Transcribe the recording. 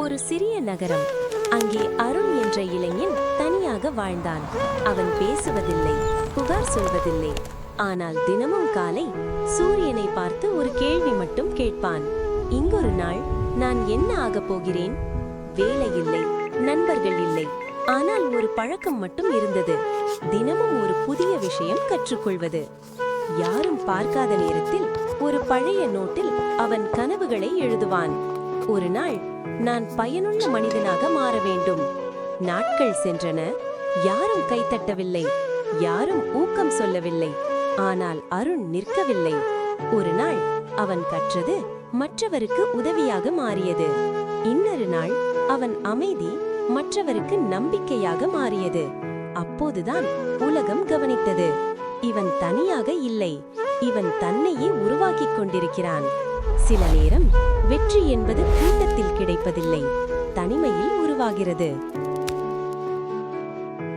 ஒரு சிறிய நகரம். அங்கே அருண் என்ற இளைஞன் தனியாக வாழ்ந்தான். அவன் பேசுவதில்லை, புகார் சொல்வதில்லை. ஆனால் தினமும் காலை சூரியனை பார்த்து ஒரு கேள்வி மட்டும் கேட்பான். இங்கொரு நாள் நான் என்ன ஆகப் போகிறேன்? வேலை இல்லை, நண்பர்கள் இல்லை. ஆனால் ஒரு பழக்கம் மட்டும் இருந்தது. தினமும் ஒரு புதிய விஷயம் கற்றுக்கொள்வது. யாரும் பார்க்காத நேரத்தில் ஒரு பழைய நோட்டில் அவன் கனவுகளை எழுதுவான். ஒரு நாள் நான் பயனுள்ள மனிதனாக மாற வேண்டும். நாட்கள் சென்றன. யாரும் கைத்தட்டவில்லை, யாரும் ஊக்கம் சொல்லவில்லை. ஆனால் அருண் நிற்கவில்லை. ஒரு நாள் அவன் கற்றது மற்றவருக்கு உதவியாக மாறியது. இன்னொரு நாள் அவன் அமைதி மற்றவருக்கு நம்பிக்கையாக மாறியது. அப்போதுதான் உலகம் கவனித்தது. இவன் தனியாக இல்லை, இவன் தன்னையே உருவாக்கிக் கொண்டிருக்கிறான். சில நேரம் வெற்றி என்பது கூட்டத்தில் கிடைப்பதில்லை, தனிமையில் உருவாகிறது.